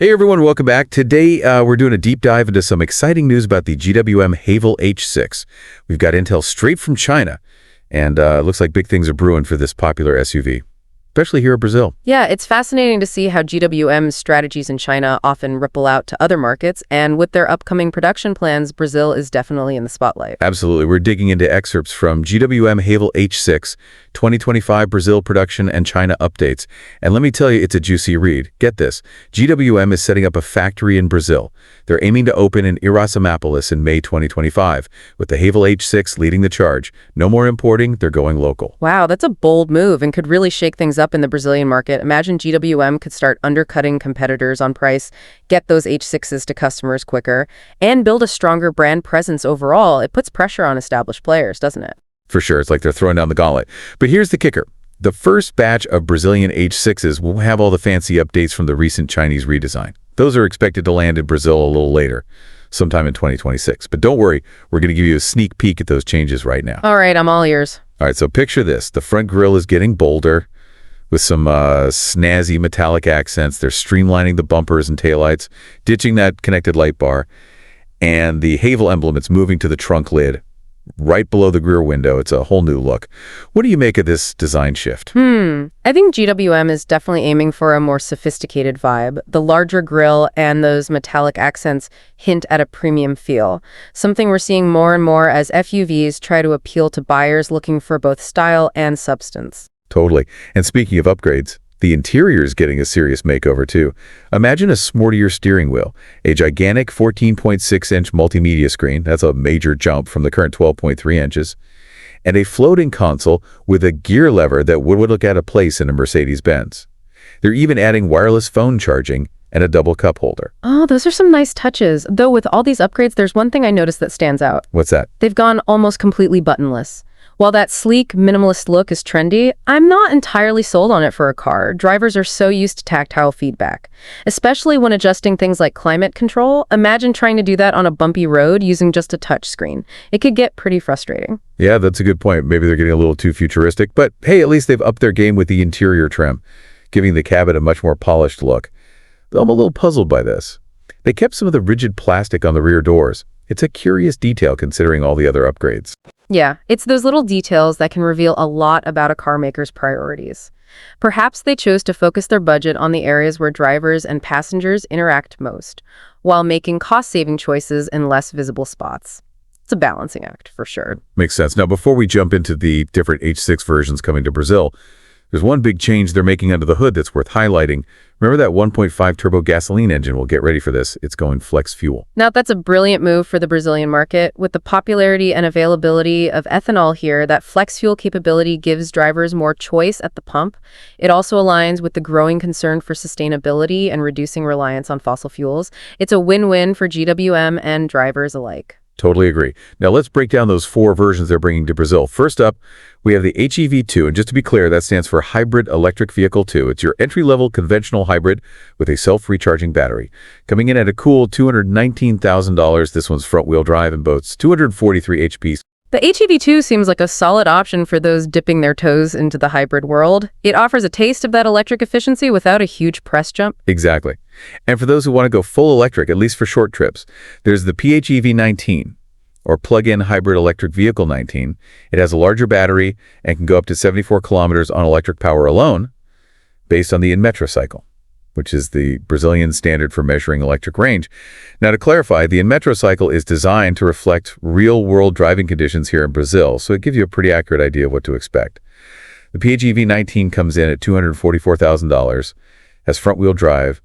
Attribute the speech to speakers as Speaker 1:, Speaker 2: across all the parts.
Speaker 1: Hey everyone, welcome back. Today we're doing a deep dive into some exciting news about the GWM Haval H6. We've got intel straight from China, and it looks like big things are brewing for this popular SUV, especially here in Brazil.
Speaker 2: Yeah, it's fascinating to see how GWM's strategies in China often ripple out to other markets, and with their upcoming production plans, Brazil is definitely in the spotlight.
Speaker 1: Absolutely. We're digging into excerpts from GWM Haval H6, 2025 Brazil production and China updates. And let me tell you, it's a juicy read. Get this. GWM is setting up a factory in Brazil. They're aiming to open in Iracemápolis in May 2025, with the Haval H6 leading the charge. No more importing, they're going local.
Speaker 2: Wow, that's a bold move and could really shake things up in the Brazilian market. Imagine GWM could start undercutting competitors on price, get those H6s to customers quicker, and build a stronger brand presence overall. It puts pressure on established players, doesn't it?
Speaker 1: For sure, it's like they're throwing down the gauntlet. But here's the kicker. The first batch of Brazilian H6s will have all the fancy updates from the recent Chinese redesign. Those are expected to land in Brazil a little later, sometime in 2026. But don't worry, we're going to give you a sneak peek at those changes right now.
Speaker 2: All right, I'm all ears.
Speaker 1: All right, so picture this. The front grille is getting bolder with some snazzy metallic accents. They're streamlining the bumpers and taillights, ditching that connected light bar. And the Haval emblem, it's moving to the trunk lid, right below the rear window. It's a whole new look. What do you make of this design shift?
Speaker 2: I think GWM is definitely aiming for a more sophisticated vibe. The larger grille and those metallic accents hint at a premium feel, something we're seeing more and more as SUVs try to appeal to buyers looking for both style and substance.
Speaker 1: Totally. And speaking of upgrades, the interior is getting a serious makeover too. Imagine a sportier steering wheel, a gigantic 14.6-inch multimedia screen, that's a major jump from the current 12.3 inches, and a floating console with a gear lever that would look out of place in a Mercedes-Benz. They're even adding wireless phone charging and a double cup holder.
Speaker 2: Oh, those are some nice touches. Though with all these upgrades, there's one thing I noticed that stands out.
Speaker 1: What's that?
Speaker 2: They've gone almost completely buttonless. While that sleek, minimalist look is trendy, I'm not entirely sold on it for a car. Drivers are so used to tactile feedback, especially when adjusting things like climate control. Imagine trying to do that on a bumpy road using just a touch screen. It could get pretty frustrating.
Speaker 1: Yeah, that's a good point. Maybe they're getting a little too futuristic, but hey, at least they've upped their game with the interior trim, giving the cabin a much more polished look. Though I'm a little puzzled by this. They kept some of the rigid plastic on the rear doors. It's a curious detail considering all the other upgrades.
Speaker 2: Yeah, it's those little details that can reveal a lot about a car maker's priorities. Perhaps they chose to focus their budget on the areas where drivers and passengers interact most, while making cost-saving choices in less visible spots. It's a balancing act, for sure.
Speaker 1: Makes sense. Now, before we jump into the different H6 versions coming to Brazil, there's one big change they're making under the hood that's worth highlighting. Remember that 1.5 turbo gasoline engine? Well, get ready for this. It's going flex fuel.
Speaker 2: Now, that's a brilliant move for the Brazilian market. With the popularity and availability of ethanol here, that flex fuel capability gives drivers more choice at the pump. It also aligns with the growing concern for sustainability and reducing reliance on fossil fuels. It's a win-win for GWM and drivers alike.
Speaker 1: Totally agree. Now let's break down those four versions they're bringing to Brazil. First up, we have the HEV2, and just to be clear, that stands for Hybrid Electric Vehicle 2. It's your entry-level conventional hybrid with a self-recharging battery. Coming in at a cool $219,000, this one's front-wheel drive and boasts 243 HP.
Speaker 2: The HEV2 seems like a solid option for those dipping their toes into the hybrid world. It offers a taste of that electric efficiency without a huge press jump.
Speaker 1: Exactly. And for those who want to go full electric, at least for short trips, there's the PHEV 19, or Plug-in Hybrid Electric Vehicle 19. It has a larger battery and can go up to 74 kilometers on electric power alone, based on the Inmetro cycle, which is the Brazilian standard for measuring electric range. Now, to clarify, the Inmetro cycle is designed to reflect real-world driving conditions here in Brazil, so it gives you a pretty accurate idea of what to expect. The PHEV 19 comes in at $244,000, has front-wheel drive,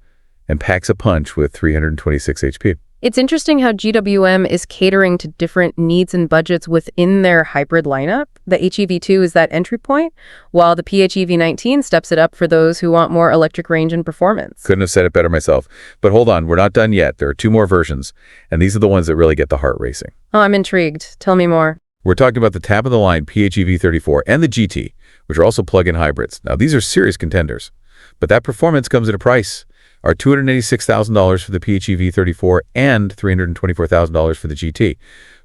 Speaker 1: and packs a punch with 326 HP.
Speaker 2: It's interesting how GWM is catering to different needs and budgets within their hybrid lineup. The HEV2 is that entry point, while the PHEV 19 steps it up for those who want more electric range and performance.
Speaker 1: Couldn't have said it better myself. But hold on, we're not done yet. There are two more versions, and these are the ones that really get the heart racing.
Speaker 2: Oh, I'm intrigued. Tell me more.
Speaker 1: We're talking about the top-of-the-line PHEV 34 and the GT, which are also plug-in hybrids. Now, these are serious contenders, but that performance comes at a price. Are $286,000 for the PHEV 34 and $324,000 for the GT.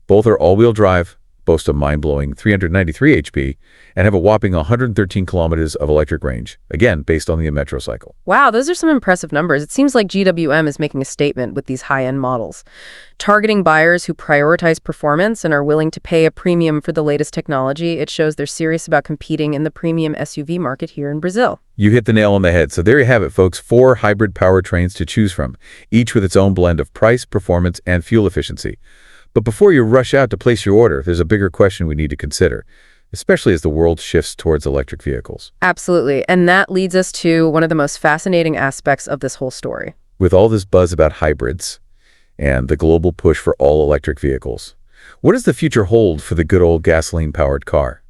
Speaker 1: Both are all-wheel drive, boast a mind-blowing 393 HP, and have a whopping 113 kilometers of electric range, again, based on the metro cycle.
Speaker 2: Wow, those are some impressive numbers. It seems like GWM is making a statement with these high-end models, targeting buyers who prioritize performance and are willing to pay a premium for the latest technology. It shows they're serious about competing in the premium SUV market here in Brazil.
Speaker 1: You hit the nail on the head. So there you have it, folks. 4 hybrid powertrains to choose from, each with its own blend of price, performance, and fuel efficiency. But before you rush out to place your order, there's a bigger question we need to consider, especially as the world shifts towards electric vehicles.
Speaker 2: Absolutely. And that leads us to one of the most fascinating aspects of this whole story.
Speaker 1: With all this buzz about hybrids and the global push for all-electric vehicles, what does the future hold for the good old gasoline-powered car?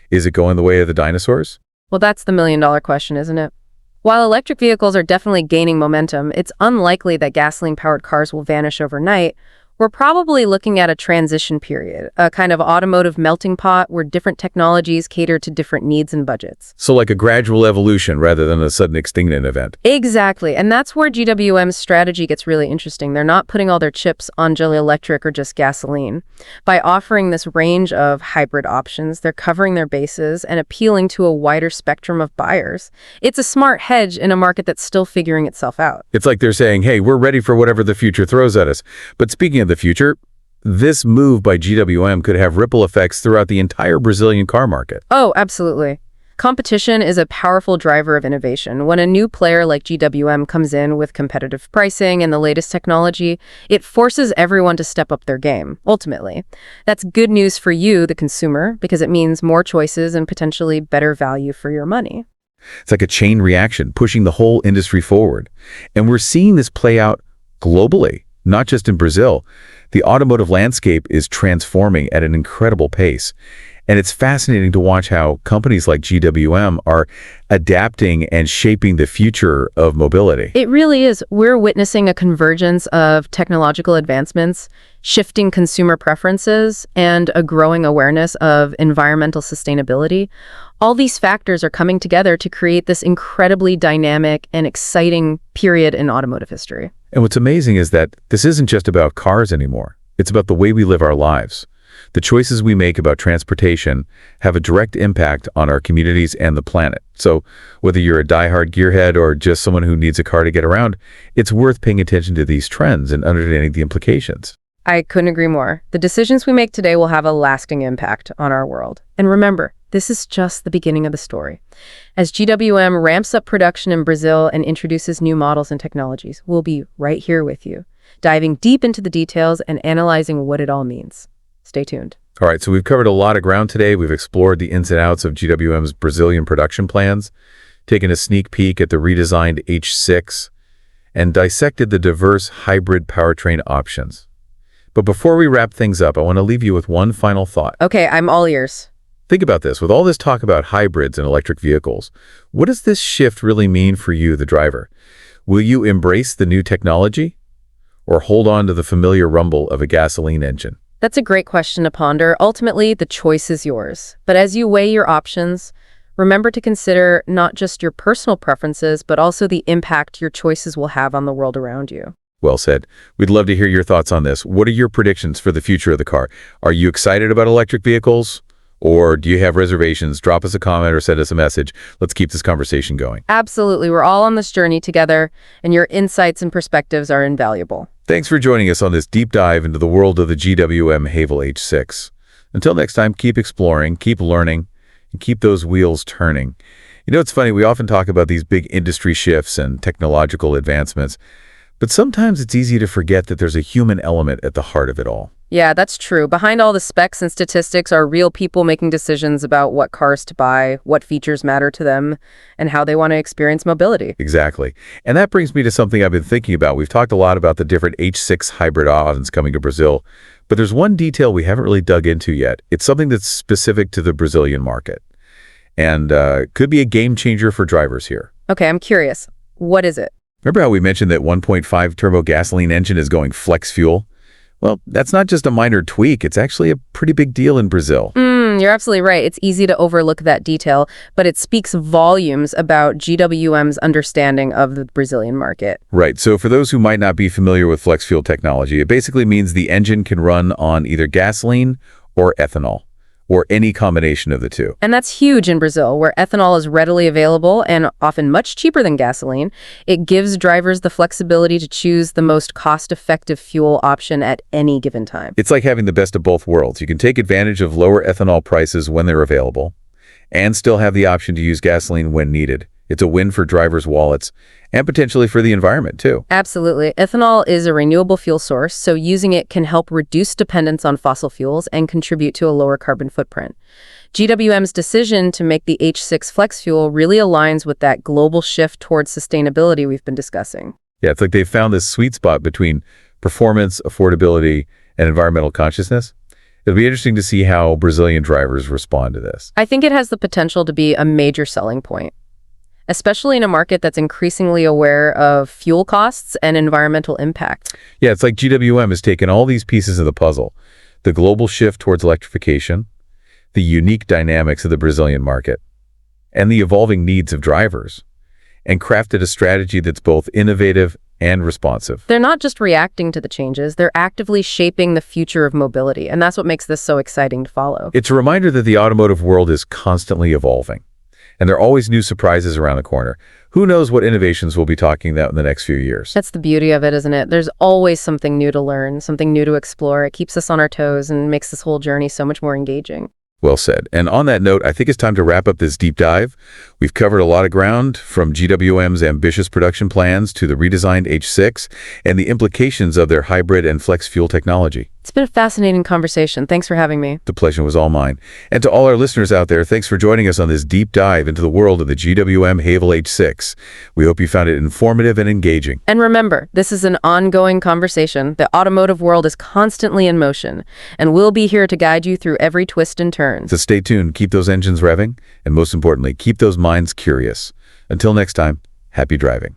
Speaker 1: Is it going the way of the dinosaurs?
Speaker 2: Well, that's the million-dollar question, isn't it? While electric vehicles are definitely gaining momentum, it's unlikely that gasoline-powered cars will vanish overnight. We're probably looking at a transition period, a kind of automotive melting pot where different technologies cater to different needs and budgets.
Speaker 1: So like a gradual evolution rather than a sudden extinction event.
Speaker 2: Exactly. And that's where GWM's strategy gets really interesting. They're not putting all their chips on Geely Electric or just gasoline. By offering this range of hybrid options, they're covering their bases and appealing to a wider spectrum of buyers. It's a smart hedge in a market that's still figuring itself out.
Speaker 1: It's like they're saying, hey, we're ready for whatever the future throws at us. But speaking of the future, this move by GWM could have ripple effects throughout the entire Brazilian car market.
Speaker 2: Oh, absolutely. Competition is a powerful driver of innovation. When a new player like GWM comes in with competitive pricing and the latest technology, it forces everyone to step up their game, ultimately. That's good news for you, the consumer, because it means more choices and potentially better value for your money.
Speaker 1: It's like a chain reaction, pushing the whole industry forward. And we're seeing this play out globally. Not just in Brazil. The automotive landscape is transforming at an incredible pace. And it's fascinating to watch how companies like GWM are adapting and shaping the future of mobility.
Speaker 2: It really is. We're witnessing a convergence of technological advancements, shifting consumer preferences, and a growing awareness of environmental sustainability. All these factors are coming together to create this incredibly dynamic and exciting period in automotive history.
Speaker 1: And what's amazing is that this isn't just about cars anymore. It's about the way we live our lives. The choices we make about transportation have a direct impact on our communities and the planet. So whether you're a diehard gearhead or just someone who needs a car to get around, it's worth paying attention to these trends and understanding the implications.
Speaker 2: I couldn't agree more. The decisions we make today will have a lasting impact on our world. And remember, this is just the beginning of the story. As GWM ramps up production in Brazil and introduces new models and technologies, we'll be right here with you, diving deep into the details and analyzing what it all means. Stay tuned.
Speaker 1: All right, so we've covered a lot of ground today. We've explored the ins and outs of GWM's Brazilian production plans, taken a sneak peek at the redesigned H6, and dissected the diverse hybrid powertrain options. But before we wrap things up, I want to leave you with one final thought.
Speaker 2: Okay, I'm all ears.
Speaker 1: Think about this. With all this talk about hybrids and electric vehicles, what does this shift really mean for you, the driver? Will you embrace the new technology or hold on to the familiar rumble of a gasoline engine?
Speaker 2: That's a great question to ponder. Ultimately, the choice is yours. But as you weigh your options, remember to consider not just your personal preferences, but also the impact your choices will have on the world around you.
Speaker 1: Well said. We'd love to hear your thoughts on this. What are your predictions for the future of the car? Are you excited about electric vehicles? Or do you have reservations? Drop us a comment or send us a message. Let's keep this conversation going.
Speaker 2: Absolutely. We're all on this journey together, and your insights and perspectives are invaluable.
Speaker 1: Thanks for joining us on this deep dive into the world of the GWM Haval H6. Until next time, keep exploring, keep learning, and keep those wheels turning. You know, it's funny, we often talk about these big industry shifts and technological advancements, but sometimes it's easy to forget that there's a human element at the heart of it all.
Speaker 2: Yeah, that's true. Behind all the specs and statistics are real people making decisions about what cars to buy, what features matter to them, and how they want to experience mobility.
Speaker 1: Exactly. And that brings me to something I've been thinking about. We've talked a lot about the different H6 hybrid options coming to Brazil, but there's one detail we haven't really dug into yet. It's something that's specific to the Brazilian market and could be a game changer for drivers here.
Speaker 2: Okay, I'm curious. What is it?
Speaker 1: Remember how we mentioned that 1.5 turbo gasoline engine is going flex fuel? Well, that's not just a minor tweak. It's actually a pretty big deal in Brazil.
Speaker 2: You're absolutely right. It's easy to overlook that detail, but it speaks volumes about GWM's understanding of the Brazilian market.
Speaker 1: Right. So for those who might not be familiar with flex fuel technology, it basically means the engine can run on either gasoline or ethanol. or any combination of the two.
Speaker 2: And that's huge in Brazil, where ethanol is readily available and often much cheaper than gasoline. It gives drivers the flexibility to choose the most cost-effective fuel option at any given time.
Speaker 1: It's like having the best of both worlds. You can take advantage of lower ethanol prices when they're available and still have the option to use gasoline when needed. It's a win for drivers' wallets and potentially for the environment, too.
Speaker 2: Absolutely. Ethanol is a renewable fuel source, so using it can help reduce dependence on fossil fuels and contribute to a lower carbon footprint. GWM's decision to make the H6 flex fuel really aligns with that global shift towards sustainability we've been discussing.
Speaker 1: Yeah, it's like they've found this sweet spot between performance, affordability, and environmental consciousness. It'll be interesting to see how Brazilian drivers respond to this.
Speaker 2: I think it has the potential to be a major selling point, especially in a market that's increasingly aware of fuel costs and environmental impact.
Speaker 1: Yeah, it's like GWM has taken all these pieces of the puzzle, the global shift towards electrification, the unique dynamics of the Brazilian market, and the evolving needs of drivers, and crafted a strategy that's both innovative and responsive.
Speaker 2: They're not just reacting to the changes, they're actively shaping the future of mobility, and that's what makes this so exciting to follow.
Speaker 1: It's a reminder that the automotive world is constantly evolving, and there are always new surprises around the corner. Who knows what innovations we'll be talking about in the next few years?
Speaker 2: That's the beauty of it, isn't it? There's always something new to learn, something new to explore. It keeps us on our toes and makes this whole journey so much more engaging.
Speaker 1: Well said. And on that note, I think it's time to wrap up this deep dive. We've covered a lot of ground, from GWM's ambitious production plans to the redesigned H6 and the implications of their hybrid and flex fuel technology.
Speaker 2: It's been a fascinating conversation. Thanks for having me.
Speaker 1: The pleasure was all mine. And to all our listeners out there, thanks for joining us on this deep dive into the world of the GWM Haval H6. We hope you found it informative and engaging.
Speaker 2: And remember, this is an ongoing conversation. The automotive world is constantly in motion, and we'll be here to guide you through every twist and turn.
Speaker 1: So stay tuned, keep those engines revving, and most importantly, keep those minds curious. Until next time, happy driving.